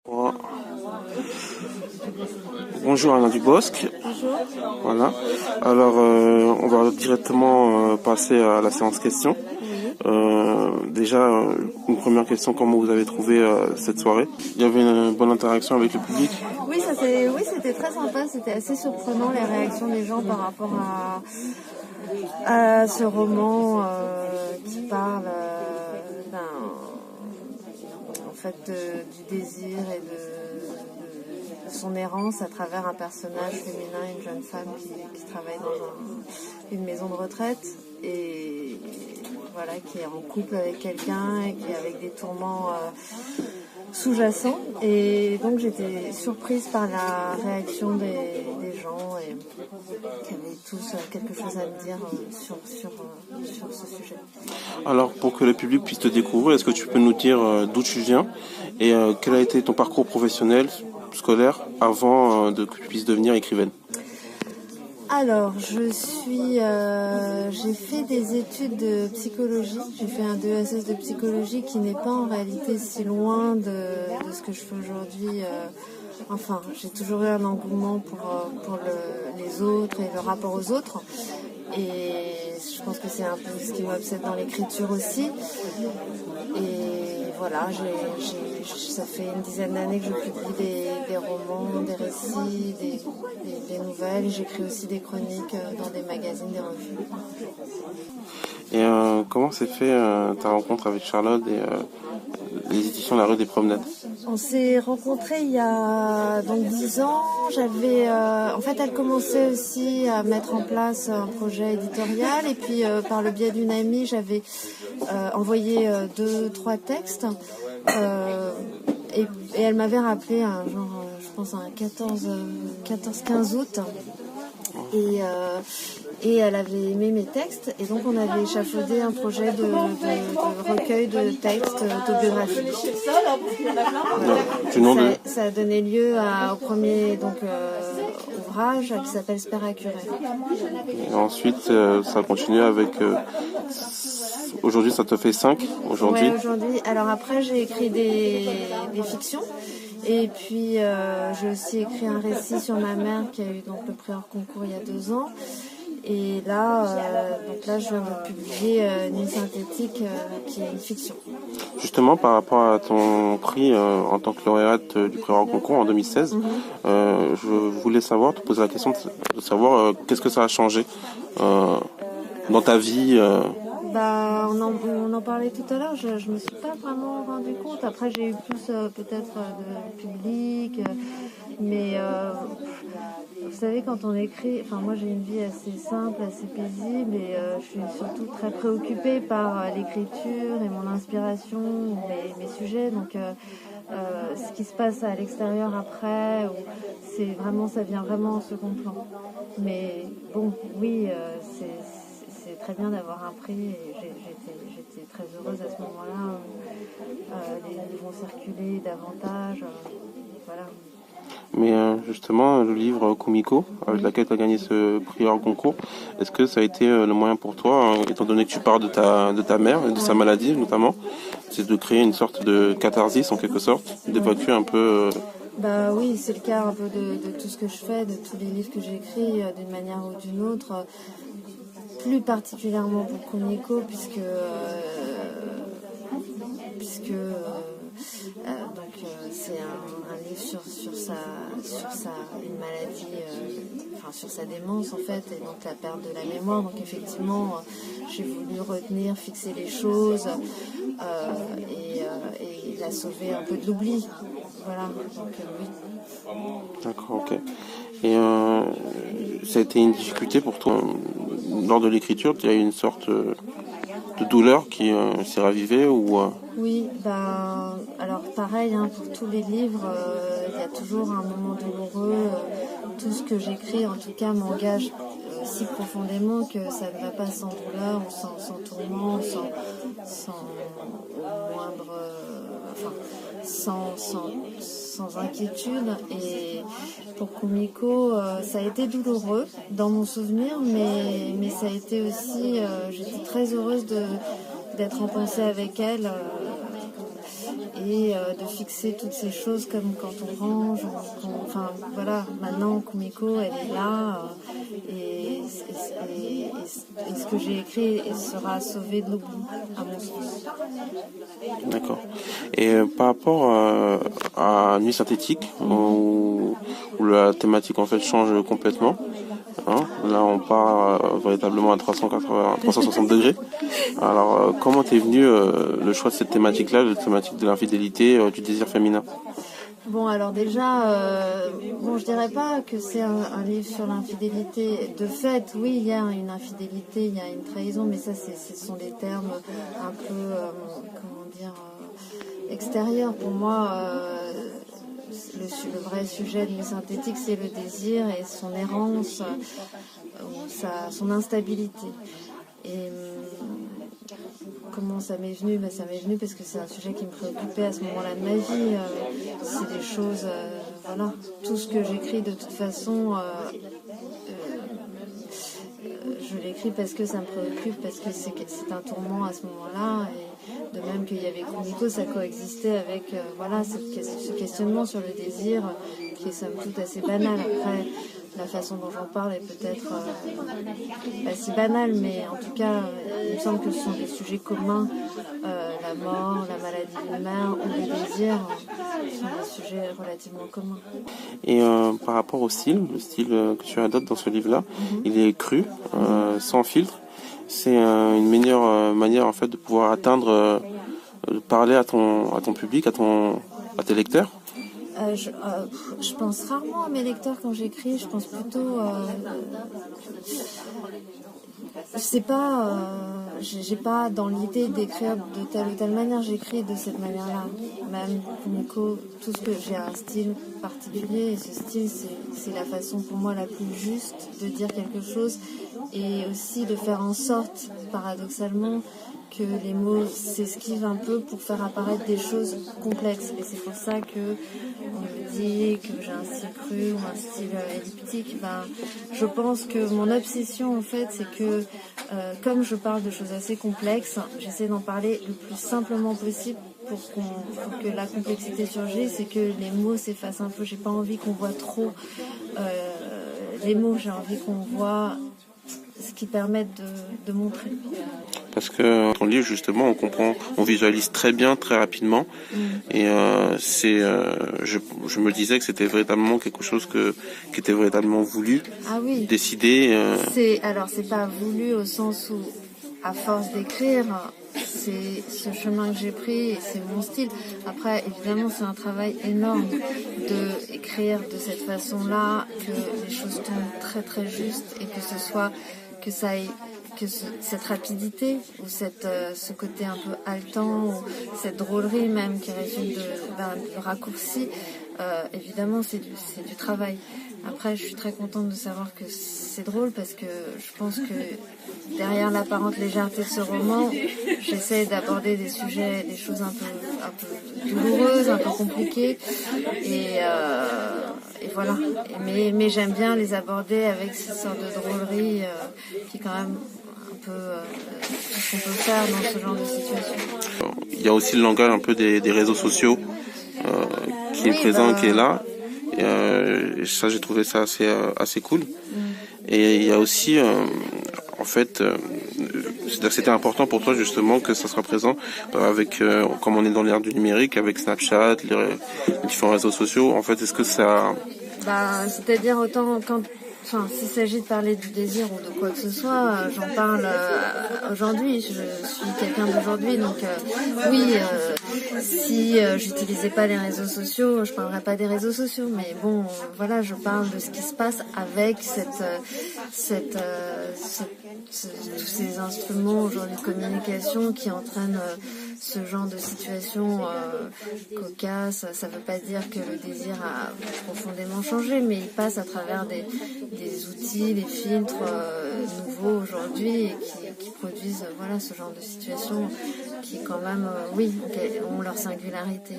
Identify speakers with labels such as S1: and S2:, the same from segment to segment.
S1: Voilà. Bonjour Anna Dubosc.
S2: Bonjour.
S1: Voilà. Alors, on va directement passer à la séance questions. Déjà, une première question, comment vous avez trouvé cette soirée? Il y avait une bonne interaction avec le public?
S2: Oui, c'était très sympa. C'était assez surprenant les réactions des gens par rapport à ce roman qui parle du désir et de son errance à travers un personnage féminin, une jeune femme qui travaille dans une maison de retraite et voilà, qui est en couple avec quelqu'un et qui est avec des tourments sous-jacents. Et donc j'étais surprise par la réaction des gens et qui avaient tous quelque chose à me dire sur ce sujet.
S1: Alors, pour que le public puisse te découvrir, est-ce que tu peux nous dire d'où tu viens et quel a été ton parcours professionnel, scolaire, avant que tu puisses devenir écrivaine?
S2: Alors, j'ai fait des études de psychologie. J'ai fait un DESS de psychologie qui n'est pas en réalité si loin de ce que je fais aujourd'hui. Enfin, j'ai toujours eu un engouement pour les autres et le rapport aux autres. Et je pense que c'est un peu ce qui m'obsède dans l'écriture aussi. Et voilà, ça fait une dizaine d'années que je publie des romans, des récits, des nouvelles. J'écris aussi des chroniques dans des magazines, des revues.
S1: Et comment s'est fait ta rencontre avec Charlotte et les éditions La Rue des Promenades?
S2: On s'est rencontrés il y a donc 10 ans. En fait, elle commençait aussi à mettre en place un projet éditorial. Et puis, par le biais d'une amie, j'avais envoyé 2-3 textes. Et elle m'avait rappelé je pense un 14-15 août. Et elle avait aimé mes textes, et donc on avait échafaudé un projet de recueil de textes autobiographiques. Ça a donné lieu au premier ouvrage qui s'appelle Spéracuré.
S1: Et ensuite, ça a continué avec... aujourd'hui, ça te fait 5 aujourd'hui?
S2: Ouais, aujourd'hui. Alors après, j'ai écrit des fictions. Et puis j'ai aussi écrit un récit sur ma mère qui a eu donc le prix hors concours il y a 2 ans. Et là, je viens de publier Nuit synthétique qui est une fiction.
S1: Justement, par rapport à ton prix en tant que lauréate du prix hors concours en 2016, je voulais te poser la question de savoir qu'est-ce que ça a changé dans ta vie.
S2: On en parlait tout à l'heure, je me suis pas vraiment rendu compte. Après, j'ai eu plus peut-être de public, mais vous savez, quand on écrit, enfin moi j'ai une vie assez simple, assez paisible, et je suis surtout très préoccupée par l'écriture et mon inspiration, mes sujets. Donc ce qui se passe à l'extérieur après, ça vient vraiment en second plan. Mais bon, oui, c'est très bien d'avoir un prix et j'étais très heureuse à ce moment-là. Les livres vont circuler davantage. Voilà.
S1: Mais justement, le livre Kumiko, avec lequel tu as gagné ce prix hors concours, est-ce que ça a été le moyen pour toi, étant donné que tu parles de ta mère et de sa maladie notamment, c'est de créer une sorte de catharsis en quelque sorte, d'évacuer un peu...
S2: Oui, c'est le cas un peu de tout ce que je fais, de tous les livres que j'écris d'une manière ou d'une autre. Plus particulièrement pour Kumiko, puisque c'est un livre sur une maladie, sur sa démence en fait, et donc la perte de la mémoire. Donc effectivement, j'ai voulu fixer les choses et la sauver un peu de l'oubli. Voilà. Donc oui.
S1: D'accord, ok. Et ça a été une difficulté pour toi lors de l'écriture? Il y a eu une sorte de douleur qui s'est ravivée ou
S2: Oui, alors pareil, pour tous les livres, il y a toujours un moment douloureux. Tout ce que j'écris, en tout cas, m'engage si profondément que ça ne va pas sans douleur, ou sans tourment, sans moindre, sans inquiétude. Et pour Kumiko, ça a été douloureux dans mon souvenir, mais ça a été aussi, j'étais très heureuse d'être en pensée avec elle. Et de fixer toutes ces choses comme quand on range, enfin voilà, maintenant Kumiko elle est là et ce que j'ai écrit sera sauvé de l'oubli à mon sens.
S1: D'accord. Et par rapport à Nuit synthétique, où la thématique en fait change complètement, hein, là on part véritablement à 360 degrés. Alors comment t'es venu le choix de cette thématique-là, la thématique de l'infidélité, du désir féminin?
S2: Bon, alors déjà, je dirais pas que c'est un livre sur l'infidélité. De fait, oui, il y a une infidélité, il y a une trahison, mais ça, ce sont des termes un peu, comment dire, extérieurs. Pour moi, le vrai sujet de Nuit synthétique, c'est le désir et son errance, son instabilité. Et comment ça m'est venu? Ça m'est venu parce que c'est un sujet qui me préoccupait à ce moment-là de ma vie. C'est des choses, voilà, tout ce que j'écris de toute façon, je l'écris parce que ça me préoccupe, parce que c'est un tourment à ce moment-là. Et de même qu'il y avait Kumiko, ça coexistait avec ce questionnement sur le désir qui est somme toute assez banal. Après, la façon dont j'en parle est peut-être pas si banale, mais en tout cas, il me semble que ce sont des sujets communs. La mort, la maladie d'une mère ou le désir sont des sujets relativement communs.
S1: Et par rapport au style, le style que tu adoptes dans ce livre-là, il est cru, sans filtre. C'est une meilleure manière en fait de pouvoir atteindre, de parler à ton public, à tes lecteurs.
S2: Je pense rarement à mes lecteurs quand j'écris. Je pense plutôt, je sais pas, j'ai pas dans l'idée d'écrire de telle ou telle manière. J'écris de cette manière-là. Même Kumiko, tout ce que j'ai un style particulier et ce style, c'est la façon pour moi la plus juste de dire quelque chose et aussi de faire en sorte, paradoxalement, que les mots s'esquivent un peu pour faire apparaître des choses complexes. Et c'est pour ça que on me dit que j'ai un style cru ou un style elliptique. Je pense que mon obsession, en fait, c'est que comme je parle de choses assez complexes, j'essaie d'en parler le plus simplement possible pour que la complexité surgisse et que les mots s'effacent un peu. J'ai pas envie qu'on voit trop les mots, j'ai envie qu'on voit ce qui permet de montrer.
S1: Parce que dans ton livre, justement, on visualise très bien, très rapidement. Et je me disais que c'était véritablement quelque chose qui était véritablement voulu, décidé.
S2: C'est pas voulu au sens où, à force d'écrire, c'est ce chemin que j'ai pris et c'est mon style. Après, évidemment, c'est un travail énorme d'écrire de cette façon-là, que les choses tombent très très juste et que cette rapidité ou ce côté un peu haletant ou cette drôlerie même qui résulte de raccourci, évidemment c'est du travail. Après, je suis très contente de savoir que c'est drôle parce que je pense que derrière l'apparente légèreté de ce roman, j'essaie d'aborder des sujets, des choses un peu douloureuses, un peu compliquées et voilà. Mais j'aime bien les aborder avec cette sorte de drôlerie qui est quand même un peu ce qu'on peut faire dans ce genre de situation.
S1: Il y a aussi le langage un peu des réseaux sociaux qui est présent, qui est là. Et ça, j'ai trouvé ça assez cool. Et il y a aussi, en fait, c'était important pour toi justement que ça soit présent avec, comme on est dans l'ère du numérique, avec Snapchat, les différents réseaux sociaux. En fait, est-ce que ça...
S2: c'est-à-dire autant s'il s'agit de parler du désir ou de quoi que ce soit, j'en parle aujourd'hui. Je suis quelqu'un d'aujourd'hui, donc oui. Si j'utilisais pas les réseaux sociaux, je parlerais pas des réseaux sociaux. Mais bon, voilà, je parle de ce qui se passe avec tous ces instruments aujourd'hui de communication qui entraînent ce genre de situation cocasse. Ça veut pas dire que le désir a profondément changé, mais il passe à travers des outils, des filtres nouveaux aujourd'hui et qui produisent ce genre de situation qui quand même, ont leur singularité.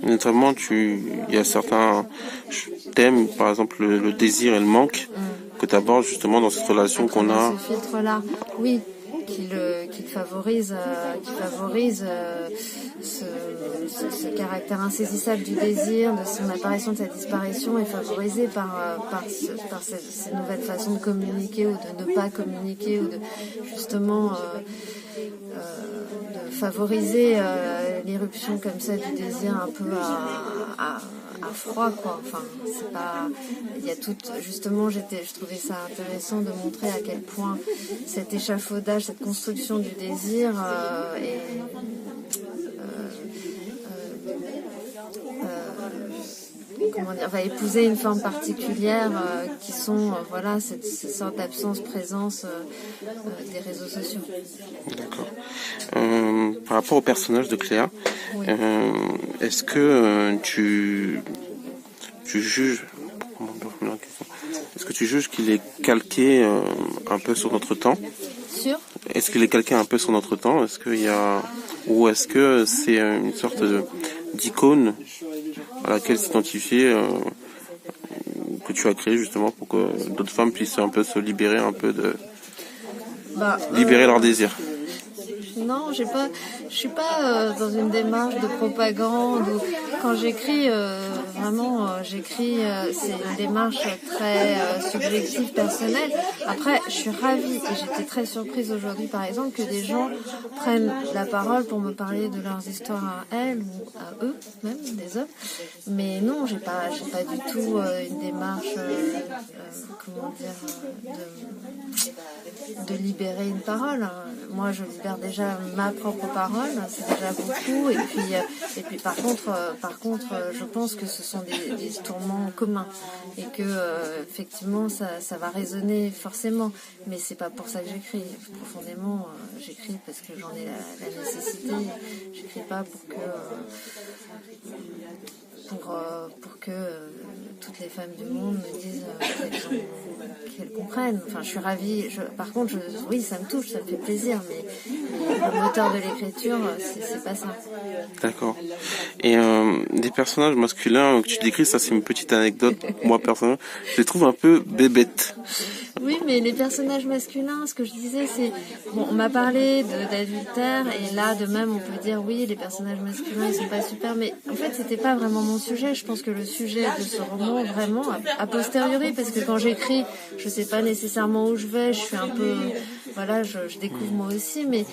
S1: Notamment, il y a certains thèmes, par exemple le désir et le manque, que tu abordes justement dans cette relation qu'on a.
S2: Ce filtre-là, oui, qui favorise caractère insaisissable du désir, de son apparition, de sa disparition est favorisé par ces nouvelles façons de communiquer ou de ne pas communiquer ou de justement de favoriser l'éruption comme ça du désir un peu à froid, quoi. Enfin, c'est pas, il y a tout, justement, je trouvais ça intéressant de montrer à quel point cet échafaudage, cette construction du désir comment dire, va épouser une forme particulière qui sont voilà cette sorte d'absence-présence des réseaux sociaux.
S1: D'accord. Par rapport au personnage de Cléa,
S2: Oui.
S1: Est-ce que tu juges, est-ce que tu juges qu'il est calqué un peu sur notre temps?
S2: Sûr?
S1: Est-ce qu'il est calqué un peu sur notre temps? Est-ce qu'il y a, ou est-ce que c'est une sorte d'icône à laquelle s'identifier que tu as créé justement pour que d'autres femmes puissent un peu se libérer libérer leur désir?
S2: Non, je suis pas dans une démarche de propagande. Quand j'écris, c'est une démarche très subjective, personnelle. Après, je suis ravie et j'étais très surprise aujourd'hui, par exemple, que des gens prennent la parole pour me parler de leurs histoires à elles ou à eux, même des hommes. Mais non, j'ai pas du tout une démarche, de libérer une parole. Moi, je libère déjà ma propre parole, c'est déjà beaucoup. Et puis par contre, je pense que ce sont des tourments communs et que effectivement, ça va résonner forcément. Mais c'est pas pour ça que j'écris. Profondément, j'écris parce que j'en ai la nécessité. J'écris pas pour que toutes les femmes du monde me disent qu'elles comprennent. Enfin, je suis ravie. Par contre, oui, ça me touche, ça me fait plaisir, mais le moteur de l'écriture, c'est pas ça.
S1: D'accord. Et des personnages masculins que tu décris, ça c'est une petite anecdote. Moi personnellement, je les trouve un peu bébêtes.
S2: Oui, mais les personnages masculins, ce que je disais, c'est... Bon, on m'a parlé d'adultère, et là, de même, on peut dire, oui, les personnages masculins, ils sont pas super, mais en fait, c'était pas vraiment mon sujet. Je pense que le sujet de ce roman, vraiment, a posteriori, parce que quand j'écris, je sais pas nécessairement où je vais, je suis un peu... Voilà, je découvre moi aussi, mais...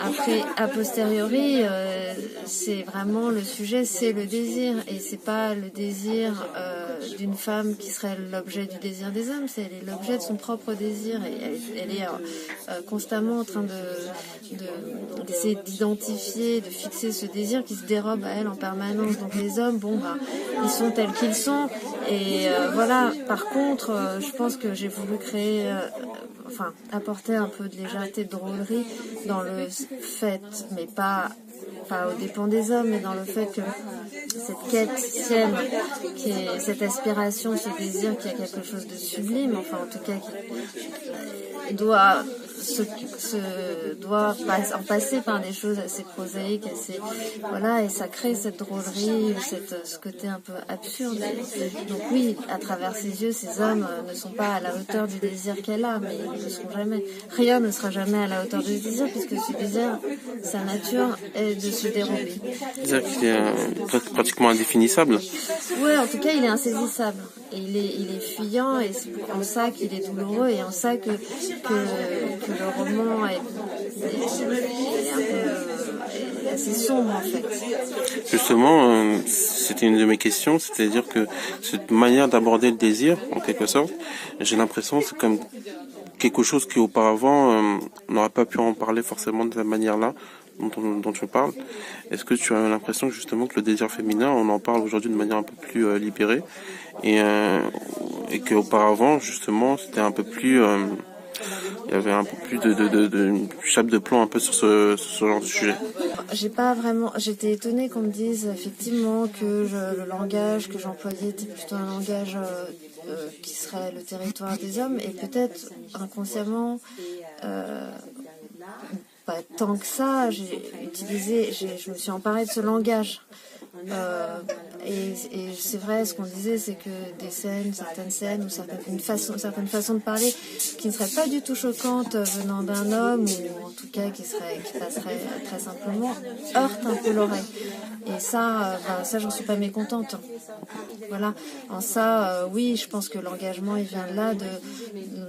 S2: Après, a posteriori, c'est vraiment le sujet, c'est le désir, et c'est pas le désir d'une femme qui serait l'objet du désir des hommes, c'est elle est l'objet de son propre désir, et elle est constamment en train d'essayer d'identifier, de fixer ce désir qui se dérobe à elle en permanence. Donc les hommes, ils sont tels qu'ils sont, et voilà. Par contre, je pense que j'ai voulu créer... apporter un peu de légèreté, de drôlerie dans le fait, mais pas aux dépens des hommes, mais dans le fait que cette quête sienne, qui est cette aspiration, ce désir, qui a quelque chose de sublime, enfin en tout cas qui doit en passer par des choses assez prosaïques, et ça crée cette drôlerie, ce côté un peu absurde. Donc oui, à travers ses yeux, ces hommes ne sont pas à la hauteur du désir qu'elle a, mais ils ne le seront jamais. Rien ne sera jamais à la hauteur du désir, puisque ce désir, sa nature est de se dérober.
S1: C'est-à-dire qu'il est pratiquement indéfinissable.
S2: Oui, en tout cas, il est insaisissable. Et il est fuyant, et c'est en ça qu'il est douloureux, et en ça que le roman est assez sombre, en fait.
S1: Justement, c'était une de mes questions, c'est-à-dire que cette manière d'aborder le désir, en quelque sorte, j'ai l'impression que c'est comme quelque chose qui auparavant on n'aurait pas pu en parler forcément de la manière-là dont tu parles. Est-ce que tu as l'impression justement que le désir féminin, on en parle aujourd'hui de manière un peu plus libérée, et qu'auparavant justement c'était un peu plus il y avait un peu plus de chape de plomb un peu sur ce genre de sujet?
S2: J'étais étonnée qu'on me dise effectivement que le langage que j'employais était plutôt un langage qui serait le territoire des hommes, et peut-être inconsciemment pas tant que ça, je me suis emparée de ce langage. Et c'est vrai, ce qu'on disait, c'est que certaines scènes ou certaines façons de parler qui ne seraient pas du tout choquantes venant d'un homme, ou en tout cas qui passeraient très simplement, heurtent un peu l'oreille. Et ça, ça, j'en suis pas mécontente. Voilà. En ça, oui, je pense que l'engagement, il vient de là, de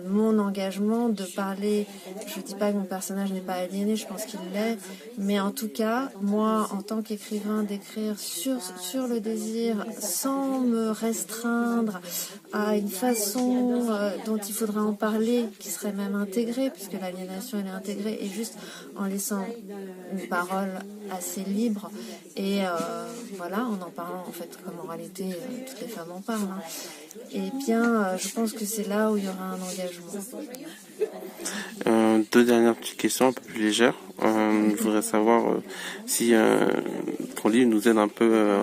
S2: mon engagement de parler. Je dis pas que mon personnage n'est pas aliéné, je pense qu'il l'est, mais en tout cas, moi, en tant qu'écrivain, d'écrire sur le désir, sans me restreindre à une façon dont il faudrait en parler, qui serait même intégrée, puisque l'aliénation, elle est intégrée, et juste en laissant une parole assez libre, et voilà, en parlant, en fait, comme en réalité, toutes les femmes en parlent, hein. Et bien, je pense que c'est là où il y aura un engagement.
S1: Deux dernières petites questions un peu plus légères. Je voudrais savoir si ton livre nous aide un peu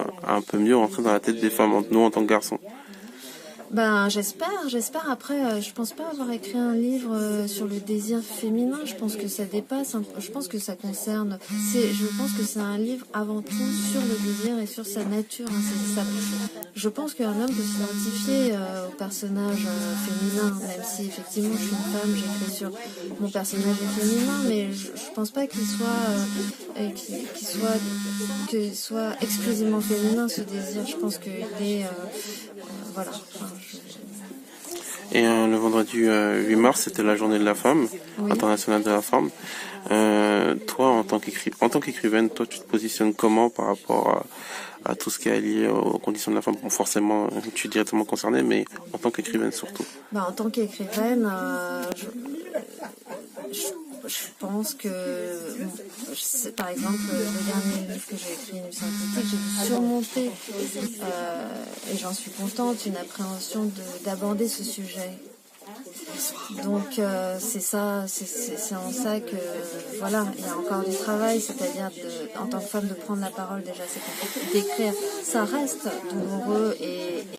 S1: mieux à rentrer dans la tête des femmes, nous en tant que garçons.
S2: Ben, j'espère. Après, je pense pas avoir écrit un livre sur le désir féminin. Je pense que ça dépasse. Je pense que ça concerne. Je pense que c'est un livre avant tout sur le désir et sur sa nature. Hein, je pense qu'un homme peut s'identifier au personnage féminin, même si effectivement je suis une femme, j'écris sur mon personnage est féminin, mais je pense pas qu'il soit exclusivement féminin ce désir. Je pense qu'il est voilà.
S1: Et le vendredi 8 mars, c'était la journée de la femme,
S2: Oui.
S1: internationale de la femme. Toi, en tant qu'écrivaine, toi, tu te positionnes comment par rapport à tout ce qui est lié aux conditions de la femme? Bon, forcément, tu es directement concernée, mais en tant qu'écrivaine surtout.
S2: Ben, en tant qu'écrivaine, je pense que, par exemple, le dernier livre que j'ai écrit, Nuit synthétique, j'ai dû surmonter, et j'en suis contente, une appréhension d'aborder ce sujet. Donc c'est ça, c'est en ça que voilà, il y a encore du travail, c'est-à-dire en tant que femme de prendre la parole déjà, c'est compliqué. D'écrire, ça reste douloureux et